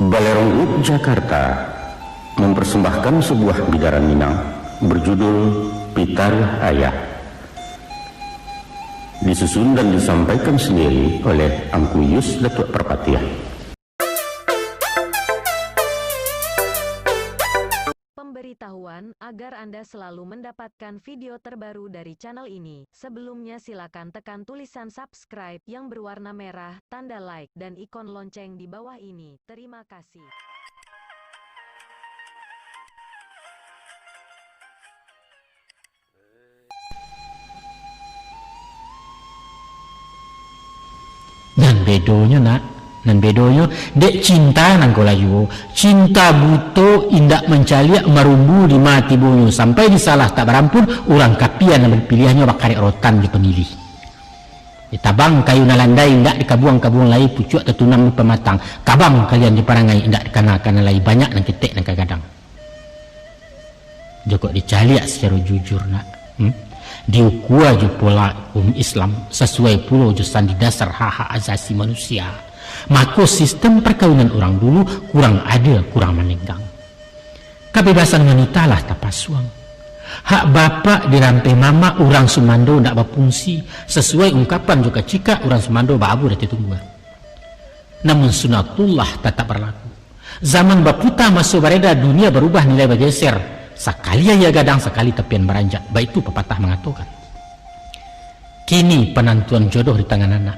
Balerong UP Jakarta mempersembahkan sebuah bidaran Minang berjudul Pitaruh Ayah. Disusun dan disampaikan sendiri oleh Angku Yus Letuk Perpatiah. Pemberitahuan agar Anda selalu mendapatkan video terbaru dari channel ini. Sebelumnya silakan tekan tulisan subscribe yang berwarna merah, tanda like, dan ikon lonceng di bawah ini. Terima kasih. Nan bedonya nak, nan bedonya dek cinta nang kolayu, cinta buto indak mencaliak marumbu di mati bunyu sampai disalah tak berampun orang kapian yang pilihannya bakarek rotan di pemilih. Tabang kayu nalandai indak dikabuang-kabuang lai pucuk tetunam di pematang, kabang kalian di parangai indak dikana-kana lai banyak nang ketek nang kagadang. Joko dicaliak secara jujur nak. Diukua je pola Islam sesuai pulau jusan di dasar hak-hak asasi manusia. Maka sistem perkawinan orang dulu kurang ada, kurang menenggang. Kebebasan wanita lah tapasuang. Hak bapak dirampai mama orang Sumando ndak berfungsi sesuai ungkapan juga cika orang Sumando babu dah tunggu. Namun sunatullah tetap berlaku. Zaman baputa masuk bereda dunia berubah nilai bergeser. Sekali ya gadang, sekali tepian beranjak. Baik itu pepatah mengatakan. Kini penentuan jodoh di tangan anak.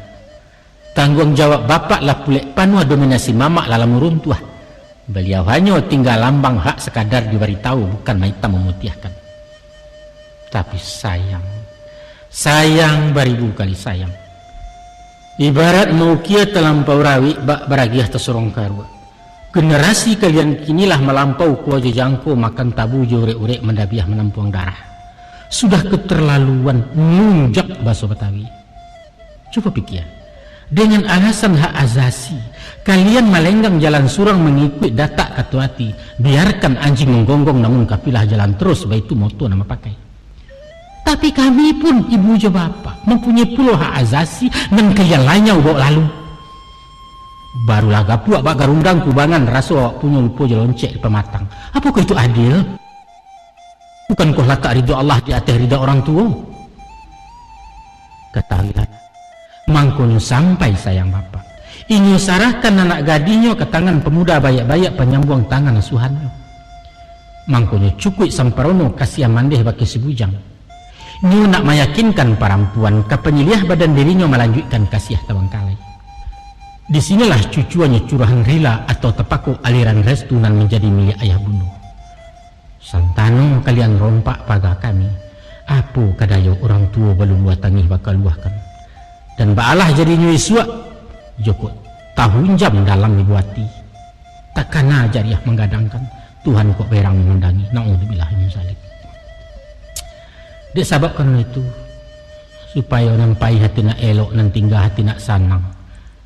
Tanggung jawab bapak lah pulek panua dominasi mamak dalam runtuh. Beliau hanya tinggal lambang hak sekadar diberitahu, bukan maita memutiahkan. Tapi sayang beribu kali sayang. Ibarat mau kia terlampau rawi bak beragiah tersorong karua. Generasi kalian kinilah melampau kuaja jangko makan tabu jurek-urek mendabiah menampuang darah. Sudah keterlaluan nunjak bahasa Betawi. Coba pikir. Dengan alasan hak azasi, kalian melenggang jalan surang mengikut datak katuati. Biarkan anjing menggonggong namun kapilah jalan terus, baik itu moto nama pakai. Tapi kami pun ibu jo bapak mempunyai puluh hak azasi dan kalian lainnya bawa lalu. Barulah gapuak bak garundang kubangan rasa awak punya lupa jeloncek di pematang. Apakah itu adil? Bukan kau letak ridha Allah di atas ridha orang tua? Ketahuilah, mangkonyo sampai sayang bapak. Inyo sarahkan anak gadinyo ke tangan pemuda bayak-bayak penyambung tangan asuhannya. Mangkonyo cukui samparono kasih amandeh bagi si bujang. Nyo nak meyakinkan perempuan ke penyiliah badan dirinya melanjutkan kasih tawangkalai. Disinilah cucuannya curahan rila atau tepaku aliran restunan menjadi milik ayah bunuh. Santano kalian rompak pagar kami. Apa kadayo orang tua belum watangi bakal luahkan. Dan baalah jadi nyui suak. Joko tahun jam dalam dibuati. Takkan jariah menggadangkan. Tuhan kok berang mengendangi. Na'udzubillah min zalik. Dia sabab karena itu. Supaya nampai hati nak elok dan tinggal hati nak sanang.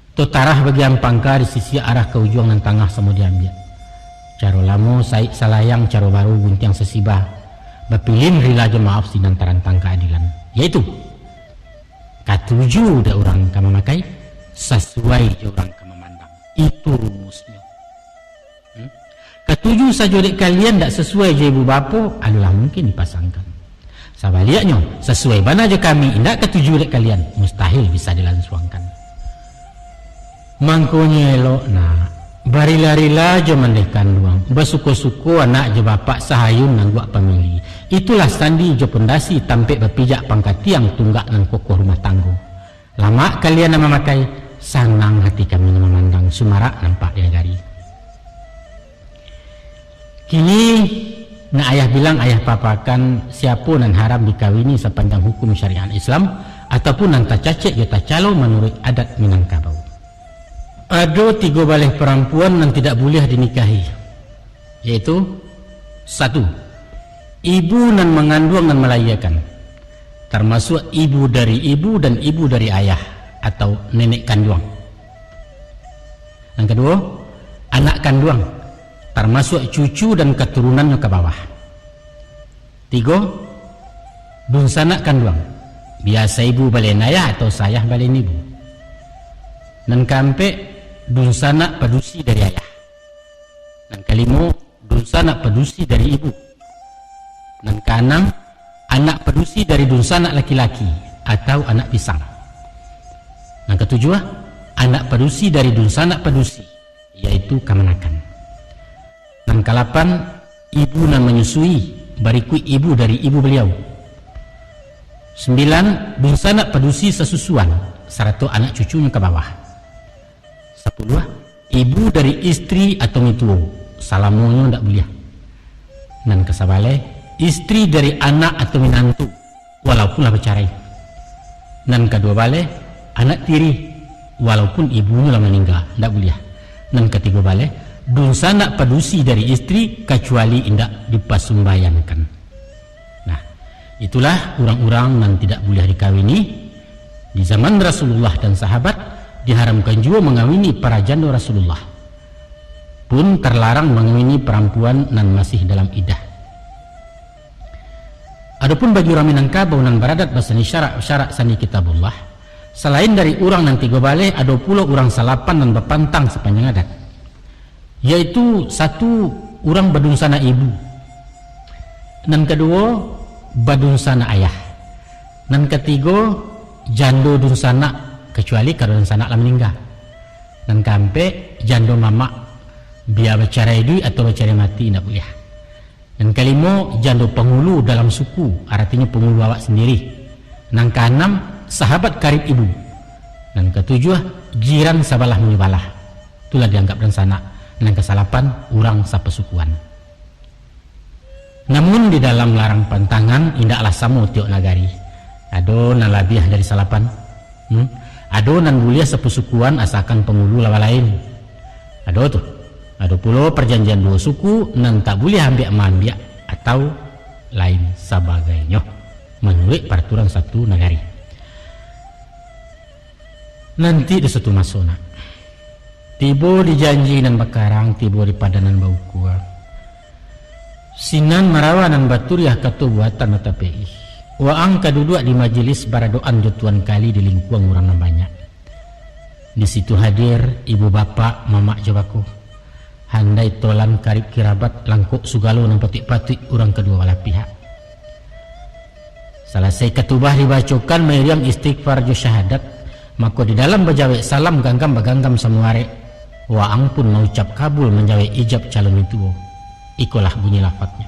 Totarah bagian pangkar di sisi arah ke ujung dan tengah semua diambil. Caro lamo saik salayang, caro baru guntiang sesibah. Bapilin rila je maaf sinan tarantang keadilan. Yaitu katuju dah orang kama makai sesuai je orang kama mandang. Itu rumusnya. Katuju saja dek kalian tak sesuai je ibu bapa adalah mungkin dipasangkan. Sebaliknya sesuai mana je kami indak katuju dek kalian mustahil bisa dilansuangkan. Mangkonya elok nak barila-rila je mendehkan luang bersuku-suku anak je bapak sahayun nang buat pemilih. Itulah sandi je pondasi tampik berpijak pangkat tiang tunggak nang kokoh rumah tangguh. Lama kalian nama makai sanang hati kami memandang sumarak nampak dia gari. Kini nak ayah bilang ayah papakan siapa nan haram dikawini sepanjang hukum syariat Islam ataupun nang tak cacik jota calo menurut adat Minangkabau. Ada 3 balih perempuan yang tidak boleh dinikahi, yaitu 1. Ibu nan mengandung dan melahirkan, termasuk ibu dari ibu dan ibu dari ayah atau nenek kandung. Yang kedua, anak kandung, termasuk cucu dan keturunannya ke bawah. 3. Dunsanak kandung, biasa ibu balen ayah atau sayah balen ibu. Dan kampe dunsana padusi dari ayah. Nan kelima, dunsanak pedusi dari ibu. Nan keenam, anak pedusi dari dunsanak laki-laki atau anak pisang. Nan ketujuh, anak pedusi dari dunsanak pedusi, yaitu kamanakan. Nan kelapan, ibu nan menyusui, berikut ibu dari ibu beliau. 9, dunsanak pedusi sesusuan, serta anak cucunya ke bawah. 10, ibu dari istri atau mituo, salamonya tidak boleh. Dan kesabale, istri dari anak atau minantu, walaupun lah bercerai. Dan kedua bale, anak tiri, walaupun ibunya lah meninggal, tidak boleh. Dan ketiga bale, dunsanak pedusi dari istri kecuali tidak dipasumbayangkan. Nah, itulah orang-orang yang tidak boleh dikawini. Di zaman Rasulullah dan sahabat diharamkan juga mengawini para janda Rasulullah. Pun terlarang mengawini perempuan yang masih dalam iddah. Adapun bagi orang Minangkabau yang beradat bahasani syarak sani kitabullah, selain dari orang yang tiga balik, ada pula orang salapan dan berpantang sepanjang adat. Yaitu satu, orang badunsana ibu. Dan kedua, badunsana ayah. Dan ketiga, jando dunsana kecuali kalau dunsana lah meninggal. Dan kampe jando mama biar bercerai dui atau bercerai mati tidak boleh. Dan kelima, jando penghulu dalam suku, artinya penghulu awak sendiri. Dan keenam, sahabat karib ibu. Dan ketujuh, jiran sabalah menyebalah, itulah dianggap dunsana. Dan kesalapan, orang sapesukuan. Namun di dalam larang pantangan indaklah samo tiok nagari. Ado nan labiah dari salapan, ado nan bulia sepesukuan asalkan penghulu lawa lain. Ado tuh, ado pulo perjanjian dua suku nan tak boleh ambil atau lain sebagainya menurut peraturan satu nagari. Nanti di satu masona tibo dijanji nan bakarang, tibo di padanan bau kuah. Sinan marawanan baturiah katu buatan mata pei. Waang kaduduk di majelis baradoan jutuan kali di lingkuang orang banyak. Di situ hadir ibu bapak mamak jabaku. Handai tolan karib kirabat langkuk sugalo nan patik-patik orang kedua belah pihak. Selesai ketubah dibacakan meriam istighfar jo syahadat, maka di dalam bajawek salam ganggam samuare. Waang pun mengucap kabul menjawab ijab calon itu. Ikulah bunyi lafadznya.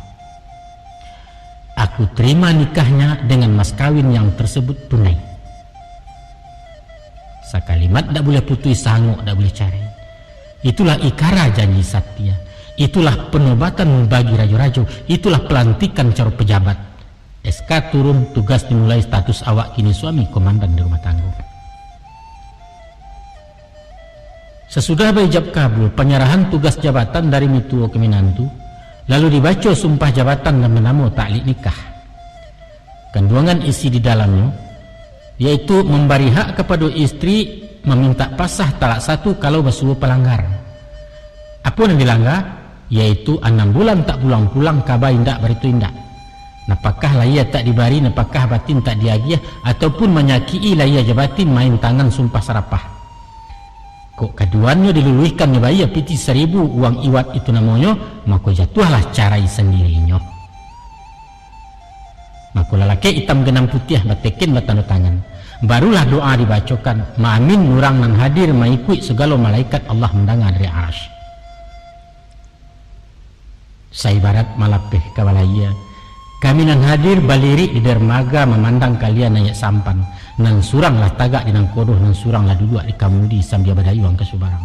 Aku terima nikahnya dengan mas kawin yang tersebut tunai. Sakalimat tidak boleh putus sanggup, tidak boleh cari. Itulah ikara janji satya. Itulah penobatan bagi rajo-rajo. Itulah pelantikan cara pejabat. SK turun, tugas dimulai, status awak kini suami komandan di rumah tangga. Sesudah berijab kabul, penyerahan tugas jabatan dari mituo ke minantu, lalu dibaca sumpah jabatan dan menamu ta'liq nikah. Kandungan isi di dalamnya, yaitu memberi hak kepada istri meminta pasah talak satu kalau bersuruh pelanggar. Apa yang dilanggar? Yaitu 6 bulan tak pulang-pulang, kabar indak beritu indak. Napakah laya tak dibari, napakah batin tak diagiah, ataupun menyakii laya jabatin main tangan sumpah serapah. Kok kaduannya diluluhkan bayar piti 1000 uang iwat itu namanya, maka jatuhlah carai sendirinya. Maka lelaki hitam genam putih batekin batanda tangan. Barulah doa dibacakan, ma'amin nurang nan hadir mengikut segala malaikat Allah mendengar dari arasy. Saibarat malapeh kawalaya, kami nan hadir balirik di dermaga memandang kalian nayak sampan. Nan suranglah tagak di nang kodoh, nan suranglah duduk di kamudi sambil badayuang ke subarang.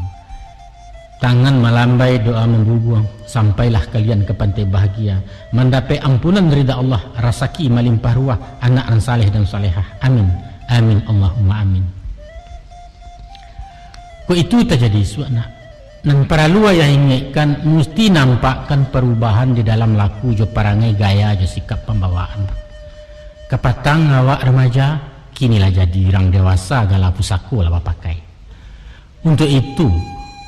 Tangan melambai doa membubuang, sampailah kalian ke pantai bahagia, mendapat ampunan ridha Allah, rasaki melimpah ruah, anak yang saleh dan salehah. Amin, amin, Allahumma amin. Kok itu terjadi suana. Nan perlu yang ingatkan mesti nampakkan perubahan di dalam laku jo parangai gaya jo sikap pembawaan. Kepatang awak remaja kinilah jadi orang dewasa gala pusaku lah pakai. Untuk itu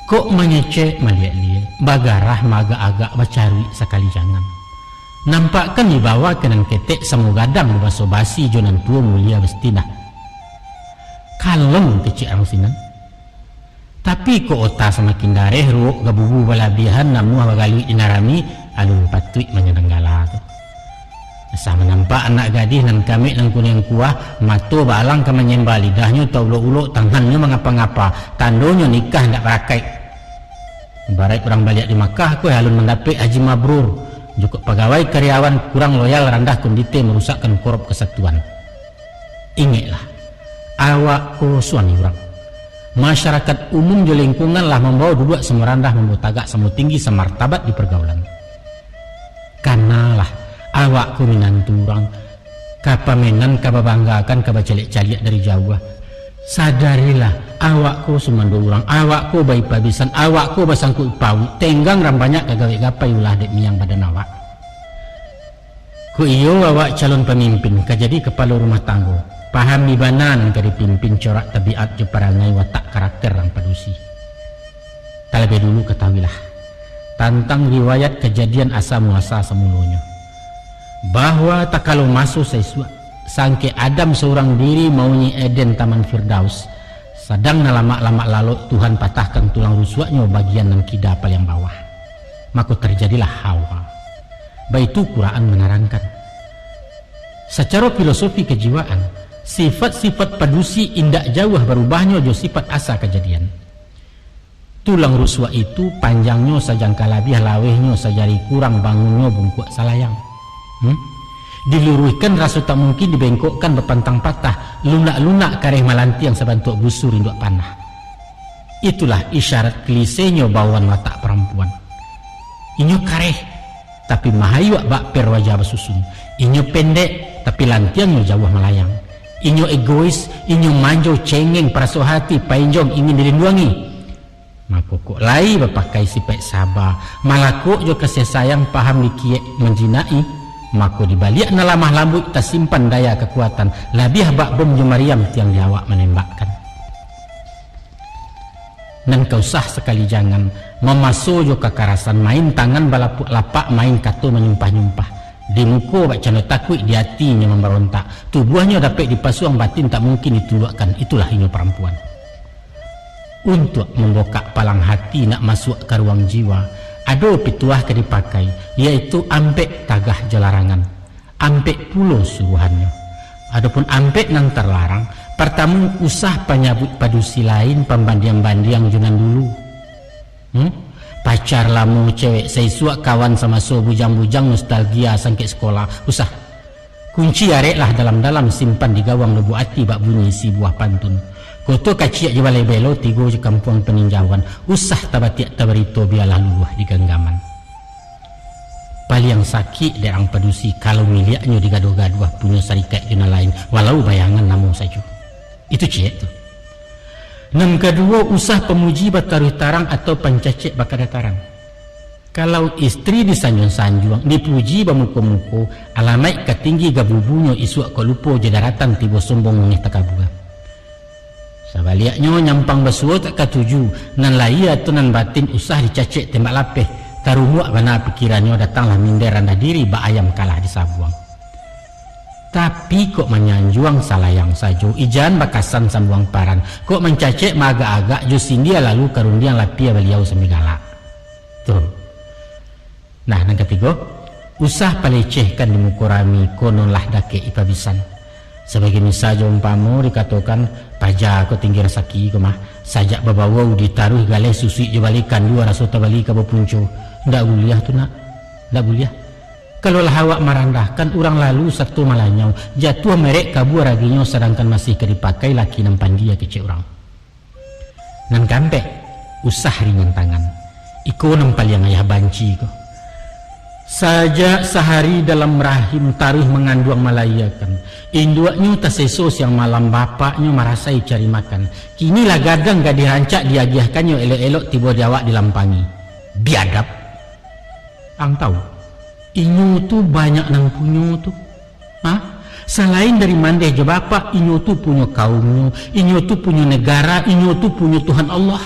kok mengecek melihat-lihat bagarah maga agak bacari sekali jangan. Nampakkan dibawa kenang ketek sama gadang baso basi jonan tua mulia bestina. Kalem kecik orang sinan. Tapi ko ota semakin dareh ro gabubu balabihan namuh bagalui dinarami alun patui menyerenggala tu. Asa menampak anak gadis nan kami nan kuning kuah mato balang ka menyembah lidahnya tau ulo-ulo tangannya mengapa-ngapa tandonyo nikah ndak berakai. Ibarat orang balik di Makkah ko alun mendapat haji mabrur juga pegawai karyawan kurang loyal rendah kondite merusakkan korup kesatuan. Ingatlah awak ko suami orang masyarakat umum di lingkungan lah membawa duduk semua rendah membawa tagak semua tinggi semartabat di pergaulan. Kanalah awak ku minantu orang kapamenan kababanggakan kabacelek-caliak dari jauh. Sadarilah awak ku sumando orang, awak ku bayi pabisan, awak ku basangku pau tenggang ram banyak kagawe-gapai ulah dek miang badan awak. Ku iyo awak calon pemimpin kajadi kepala rumah tangga. Pahami banan ke dipimpin corak tabiat je parangai watak karakter orang padusi. Terlebih dulu ketahuilah tentang riwayat kejadian asa muasa semulanya bahwa tak kalau masuk sesuatu sangke Adam seorang diri maunya Eden Taman Firdaus sedang lama-lama lalu Tuhan patahkan tulang rusuknya bagian nan kida paling bawah maka terjadilah Hawa. Baitu Quran menerangkan secara filosofi kejiwaan sifat-sifat padusi indak jauh berubahnya jo sifat asa kejadian. Tulang ruswa itu panjangnya sajangka labih lawehnya sajari kurang bangunnya bungkuk salayang. Diluruskan rasa tak mungkin dibengkokkan berpantang patah lunak-lunak kareh malanti yang sebantuk busur induk panah. Itulah isyarat klisenya bawaan watak perempuan. Inyo kareh tapi mahayu bak per wajah bersusun. Inyo pendek tapi lantiangnya jauh melayang. Inyo egois, inyo manjo cengeng peraso hati painjong ingin dilindungi. Maka kok lai berpakai sifat sabar, malah kok jo kasih sayang paham dikiek menjinai. Maka dibalik na lamah lambut tak simpan daya kekuatan labih bak bom jo Maryam tiang diawak menembakkan. Dan kau sah sekali jangan memaso jo kekerasan main tangan balapuk lapak main kato menyumpah-nyumpah. Di muka bacana takut di hatinya memberontak tubuhnya dapat dipasuang batin tak mungkin ditulakkan. Itulah inyo perempuan untuk membokak palang hati nak masuk ke ruang jiwa ada pituah ke dipakai yaitu ampek tagah jalarangan ampek pulo suruhannya. Adapun ampek nang terlarang pertama usah penyabut padusi lain pembandiang-bandiang junan dulu. Pacar lamu cewek seisuak kawan sama so bujang-bujang nostalgia sangke sekolah usah kunci areklah dalam-dalam simpan di gawang lebu ati bak bunyi si buah pantun koto kaciak je balai belo tigo je kampung peninjauan usah tabatiak tabarito biarlah luah di genggaman. Paling sakit derang padusi kalau miliknya digaduh-gaduh punya sarikat juna lain walau bayangan namun saja itu cik tu. Yang kedua usah pemuji bataruh tarang atau pencacik bakada tarang. Kalau istri disanjung-sanjung dipuji bamuko-muko alamai ketinggi gabubunyo isuak ko lupo jedaratan tibo sombong ngeh takabuga. Sabaliaknya nyampang basuo tak katuju nan lai atau nan batin usah dicacik tembak lapeh tarumuak bana pikirannya datanglah minder rendah diri ba ayam kalah di sabuang. Tapi kok menyanjuang salayang sajo ijan bakasan sambuang paran kok mencacek maga-agak jo sindia lalu karundiang lapia beliau semigala tuh. Nah yang ketiga usah palecehkan di mukurami kononlah dake ipabisan sebagai misal umpamo dikatakan paja ko tinggi rasaki ko mah sajak babawau ditaruh galeh susi jo balikan dua raso tabali ka bapunco ndak buliah tu nak ndak buliah. Kalau lah awak merendahkan orang lalu satu malanyau jatuh merek kabur raginya sedangkan masih dipakai laki nampan dia kecil orang. Nan kampek usah ringan tangan. Iko nampal yang ayah banci ko. Saja sehari dalam rahim tarih mengandung malayakan. Induaknya tasesos yang malam bapaknya merasai cari makan. Kini lah gadang gak dirancak diagiahkannya elok-elok tiba diawak dilampangi. Biadab. Ang tahu. Inyo tu banyak nang punyo tu. Selain dari mandeh je bapak, inyo tu punya kaumnya, inyo tu punya negara, inyo tu punya Tuhan Allah.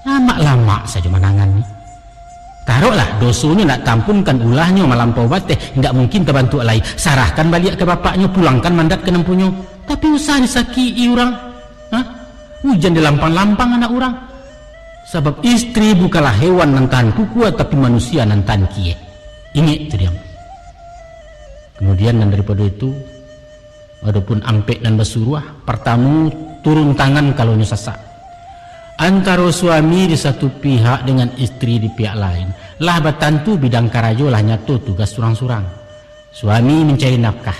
Lama-lama saja menangan ni. Taruhlah dosonya nak tampunkan ulahnya melampau bateh, enggak mungkin terbantu lain. Sarahkan balik ke bapaknya, pulangkan mandat ke nampunyo. Tapi usah disaki orang. Hujan di lampang-lampang anak orang. Sebab istri bukanlah hewan nan tahan kuku, tapi manusia nan tahan kie. Ingat itu dia. Kemudian dan daripada itu, adapun ampek dan basuruah, pertama turun tangan kalau nyesasak. Antara suami di satu pihak dengan istri di pihak lain, lah batantu bidang karajo lah nyato tugas surang-surang. Suami mencari nafkah,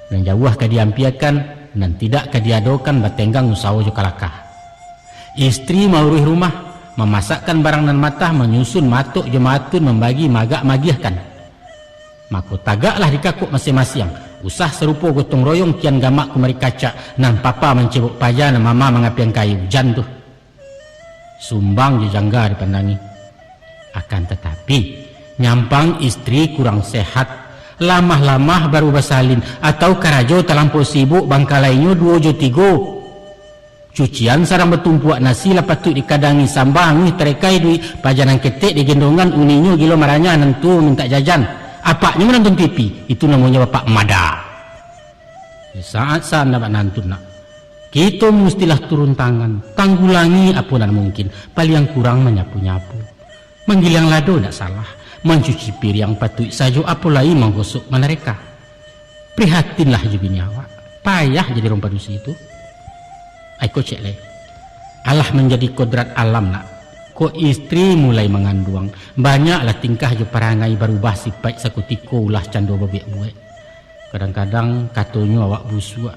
dan jauh kadiampiakan, dan tidak kadiadokan batenggang usaha jokalakah. Istri maurih rumah, memasakkan barang nan matah, menyusun matuk jemaatun, membagi magak magiahkan. Maka tagaklah dikakuk masing-masing. Usah serupa gotong royong kian gamak kumari kaca, nan papa mencebok paja, nan mama mengapian kayu jantuh. Sumbang jangga dipandangi. Akan tetapi nyampang istri kurang sehat, lamah-lamah baru basalin, atau karajo terlampau sibuk bangkalainya 2 jo 3. Cucian sarang bertumpuak nasi lah patut dikadangi sambangi terekai duit pajanan ketek di gendongan uninyo gilo marahnya nentu minta jajan. Apaknya menonton TV, itu namanya bapak mada. Di saat-saat dapat nantun nak, kita mestilah turun tangan, tanggulangi apa dan mungkin, paling kurang menyapu-nyapu. Manggil yang lado tidak salah, mencuci piring patut saja, apalagi menggosok mereka. Prihatinlah juga nyawa, payah jadi rompadusi itu. Aku cek leh, Allah menjadi kodrat alam nak. Kok istri mulai mengandung, banyaklah tingkah jo parangai berubah sifat sekutiko ulah cando babek buat. Kadang-kadang katanya awak busuk,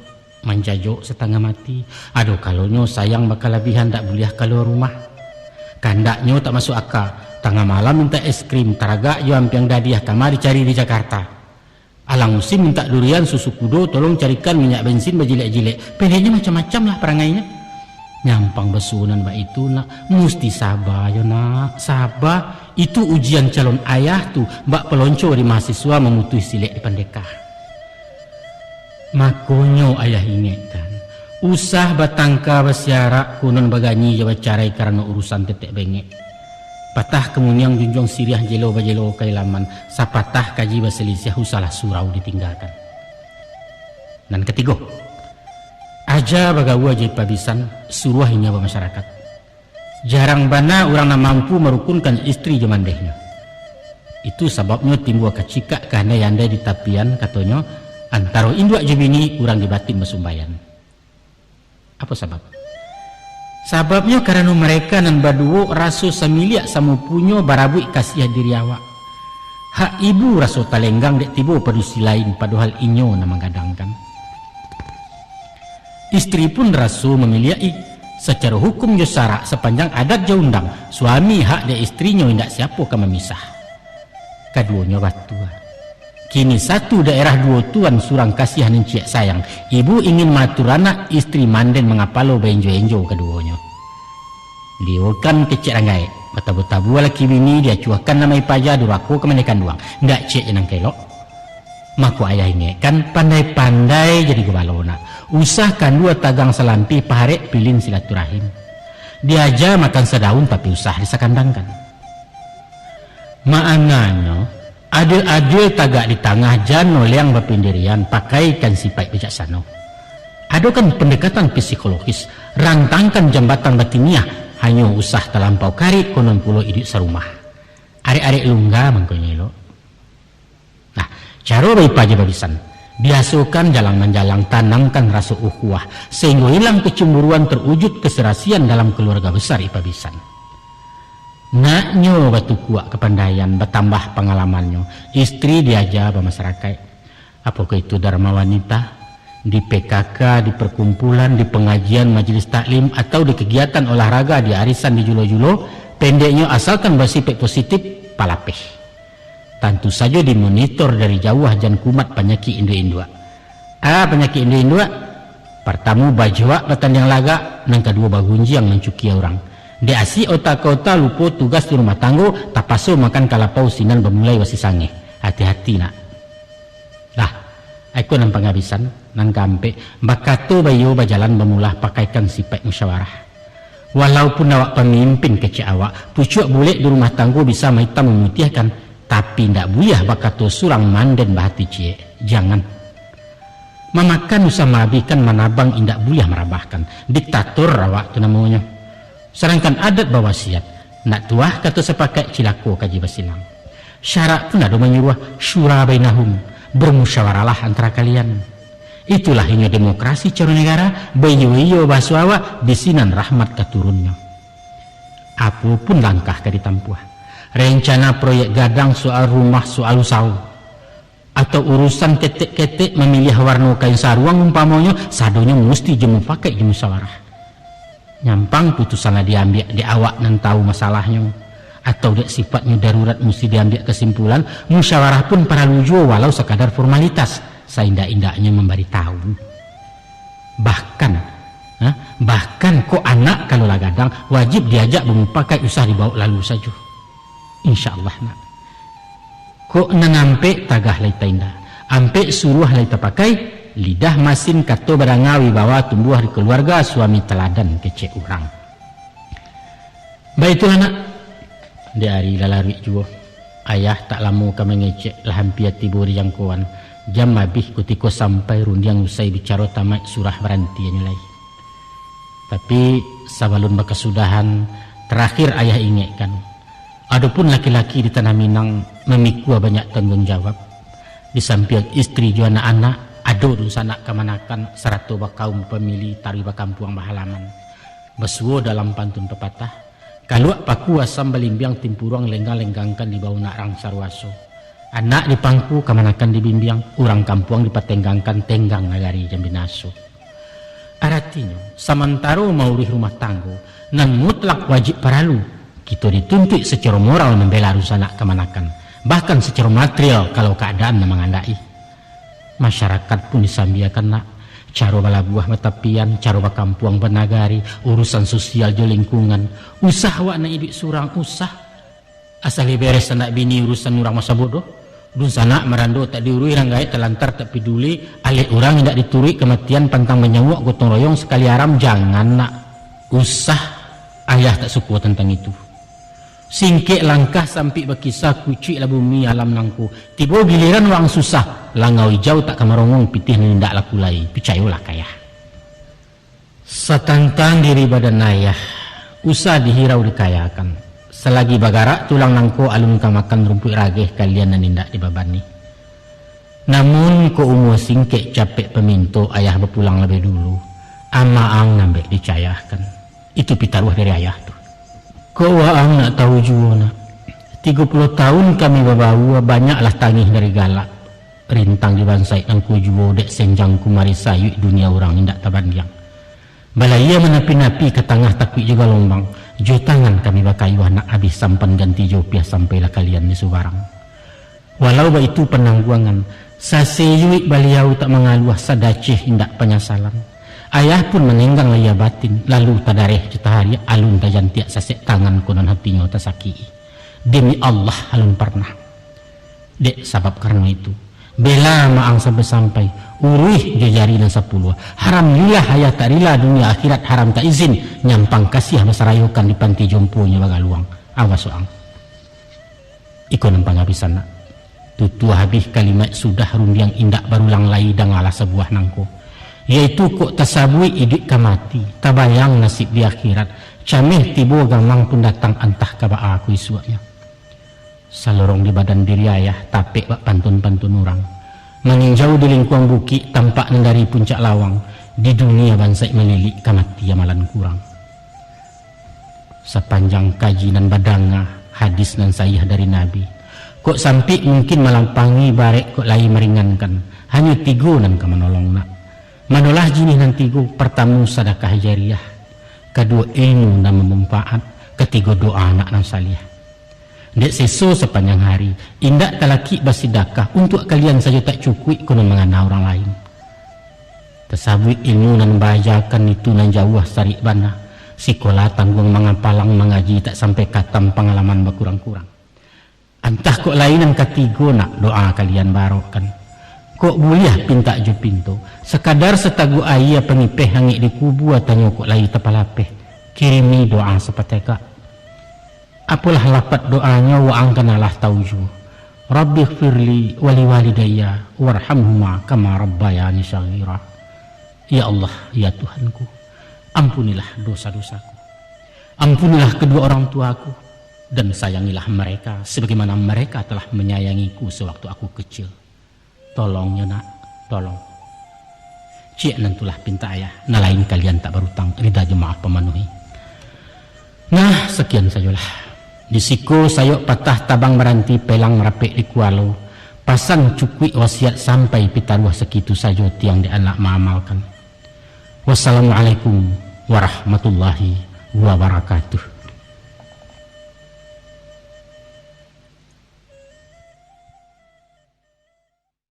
menjajok setengah mati. Aduh kalonyo sayang bakal lebihan tak boleh kalau rumah. Kandaknya tak masuk akal. Tengah malam minta es krim, taraga jo ampiang dadiah kamar dicari di Jakarta. Alang musim minta durian susu kudo, tolong carikan minyak bensin berjilek-jilek. Pendeknya macam-macam lah perangainya. Nyampang besunan mbak itu nak, mesti sabar ya nak, sabar. Itu ujian calon ayah tuh, mbak pelonco di mahasiswa memutus silek di pendekah. Makonyo ayah ingatkan, usah batangka basiarak kunon baganyi jawa carai karena urusan tetek bengek. Patah kemunyang junjung siriah jelo bajelo kailaman, sapatah kaji baselisih usalah surau ditinggalkan. Dan ketiga, aja bagawa jadi pabisan suruh nyawa masyarakat. Jarang bana orang yang mampu merukunkan istri jemandehnya. Itu sebabnya timbul kacikak karena yanda di tapian katanya antara induk jebini orang dibatin mesumbayan. Apa sebab? Sebabnya karena mereka nan baduo raso samilia sama punyo barabu kasih diri awak. Hak ibu raso talenggang dek tibo padusi lain padahal inyo na menggadangkan. Istri pun rasu memilih secara hukum josara sepanjang adat jaundang suami hak de istrinya tidak siapa akan memisah. Keduanya batua. Kini satu daerah dua tuan surang kasihan encik sayang. Ibu ingin matur anak istri manden mengapalo benjo-enjo keduanya. Liwakan kecik rangai. Bata-bata laki bini dia cuahkan namai paja duraku kemenekan duang. Ndak cek yang kelok. Maku ayah ingat kan pandai-pandai jadi gebalona. Usahkan 2 tagang selampi paharek pilin silaturahim. Diaja makan sedaun tapi usah disakandangkan. Maknanya adil-adil tagak di tengah jano yang berpendirian pakaikan sifat bijaksana. Ada kan pendekatan psikologis, rantangkan jambatan batiniah hanya usah terlampau karit konon pulau hidup serumah. Arek-arek lungga mengkonyelo. Nah, cara baik paja babisan. Biasakan jalang-jalang tanamkan rasa ukhuwah sehingga hilang kecemburuan terwujud keserasian dalam keluarga besar ipabisan. Naknyo batu kuat kepandaian bertambah pengalamannya. Istri diajar masyarakat. Apakah itu dharma wanita, di PKK, di perkumpulan, di pengajian majelis taklim atau di kegiatan olahraga, di arisan, di julo-julo, pendeknya asalkan bersifat positif palapeh. Tentu saja dimonitor dari jauh jan kumat penyakit induk-induk. Penyakit induk-induk pertama bajwa batan yang laga, nang kedua bagunji yang mencuki orang. Di asi otak-otak lupa tugas di rumah tanggo, tapaso makan kalapau sinan bermulai wasi sange. Hati-hati nak. Lah, aku nang penghabisan, nang kampe, bakato bayo bajalan bermulah pakaikan sifat musyawarah. Walaupun awak pemimpin kecil awak, pucuk boleh di rumah tanggo bisa maitam memutihkan. Tapi ndak buyah bakato surang manden bahati cie. Jangan. Memakan usah mabikan manabang indak buyah merabahkan. Diktator awak tu namanya. Sedangkan adat bawasiat. Nak tuah kata sepakat cilako kaji basilang. Syarat pun ada menyuruh syura bainahum, bermusyawaralah antara kalian. Itulah hanya demokrasi cara negara, bayu-bayu basuawa bisinan rahmat keturunnya. Apapun langkah ke ditampuh, rencana proyek gadang soal rumah soal usaha, atau urusan ketek-ketek memilih warna kain saruang umpamanya, sadonya mesti jemu pakai jemu musyawarah. Nyampang putusanlah diambil di awak nan tahu masalahnya, atau dek sifatnya darurat mesti diambil kesimpulan, musyawarah pun para lujo walau sekadar formalitas, seindah-indahnya memberi tahu. Bahkan kok anak kalau lah gadang wajib diajak memakai usah dibawa lalu saja. Insya Allah nak. Kok nanampe tagah lai tainda, ampe suruh lai pakai lidah masin kato barangawi bawa tumbuh di keluarga suami teladan kece orang. Baiklah nak. Di hari lalari juga ayah tak lama kami ngecek lah hampir tiba di jangkauan jam habis ketika sampai rundiang usai bicara tamat surah berhenti nilai. Tapi sebelum berkesudahan terakhir ayah ingatkan, adapun laki-laki di Tanah Minang memikul banyak tanggung jawab. Di samping istri juga anak-anak, ada urusan nak kemanakan seratu kaum pemilih tari kampung bahalaman. Besuo dalam pantun pepatah, kalau paku asam belimbiang timpuruang lenggang-lenggangkan di bawah nak rang sarwaso. Anak dipangku kemanakan dibimbiang, orang kampung dipatenggangkan tenggang nagari jambinaso. Artinya, sementara maurih rumah tangga nan mutlak wajib paralu, kita dituntut secara moral membela urusan nak kemanakan, bahkan secara material kalau keadaan mengandai. Masyarakat pun disambiakan nak cara bala buah matapian, cara bakampung benagari, urusan sosial jo lingkungan, usah wak na idik surang usah asal beres nak bini urusan orang masa bodoh. Dun sana merando tak diurui ranggai telantar tak peduli alik orang tidak dituri kematian pantang menyawak gotong royong sekali aram, jangan nak usah. Ayah tak suka tentang itu. Singkek langkah sampai berkisah kucik lah bumi alam nangku, tiba giliran orang susah langau hijau tak kamarongong pitih nindak laku lai, picayolah kaya setantang diri badan ayah usah dihirau dikayakan. Selagi bagarak tulang nangko alun kamakan rumput rageh kalian nindak dibabani. Namun ko umur singkek capek peminto ayah berpulang lebih dulu, amaang nambah dicayahkan. Itu pitaruh dari ayah tuh. Ko waang nak tahu juga nak, 30 tahun kami babawa banyaklah tangih dari galak. Rintang di bansai nangku juga dek senjang kumari sayu dunia orang nindak tabandiang. Balaya menapi-napi ke tengah takut juga lombang. Jo tangan kami bakai nak habis sampan ganti jopiah sampailah kalian di Subarang. Walau itu penangguangan, saseyuik beliau tak mengaluah sadaceh indak penyasalan. Ayah pun menenggang laya batin, lalu tadareh cetahari alun tajan tiak sasek tangan konon hatinya tasaki. Demi Allah alun pernah. Dek sebab karena itu, bela maang sampai urih jajari dan 10. Haram lillah hayat tak rila dunia akhirat haram tak izin nyampang kasih masarayukan di panti jomponya bagaluang. Awas soang. Iko nampang habisan nak. Tutu habis kalimat sudah rundiang indak barulang lai dangalah sebuah nangko. Yaitu kok tasabui idik kamati, tabayang nasib di akhirat. Camih tibo gamang pun datang antah kaba aku isuaknya. Salorong di badan diri ayah tapek bak pantun-pantun orang. Meninjau di lingkuang bukit tampak dari puncak lawang, di dunia bansai melilik kamati amalan kurang. Sepanjang kajian badanga hadis dan sayah dari Nabi, kok sampai mungkin melampangi barek kok lain meringankan, hanya 3 nan kamenolong nak. Manolah jinih nan 3, pertama sedekah jariah, kedua ilmu dan memanfaat, ketiga doa anak nan salih. Dek seso sepanjang hari, indak talaki basidakah untuk kalian saja tak cukup konon mengana orang lain. Tersabut ilmu nan bajakan itu nan jauh sarik bana. Sekolah tanggung mengapalang mengaji tak sampai katam pengalaman berkurang-kurang. Antah kok lainan ketiga nak doa kalian barokan. Kok boleh pinta jo pinto, sekadar setagu ayah pengipeh hangit di kubu atanya kok lai tepalapeh. Kirimi doa sepateka. Apalah lapat doanya wa angkanalah tauju. Rabbi firli wali walidayya warhamhuma kama rabbayani shaghira. Ya Allah, ya Tuhanku, ampunilah dosa-dosaku. Ampunilah kedua orang tuaku, dan sayangilah mereka sebagaimana mereka telah menyayangiku sewaktu aku kecil. Tolongnya nak, tolong. Cik nantulah pinta ayah, nah lain kalian tak berutang, rida jemaah pemenuhi. Nah, sekian sajalah. Di siku sayok patah tabang meranti pelang merapik di kualo, pasang cukwi wasiat sampai pitaruah segitu saja tiang di anak mengamalkan. Wassalamualaikum warahmatullahi wabarakatuh.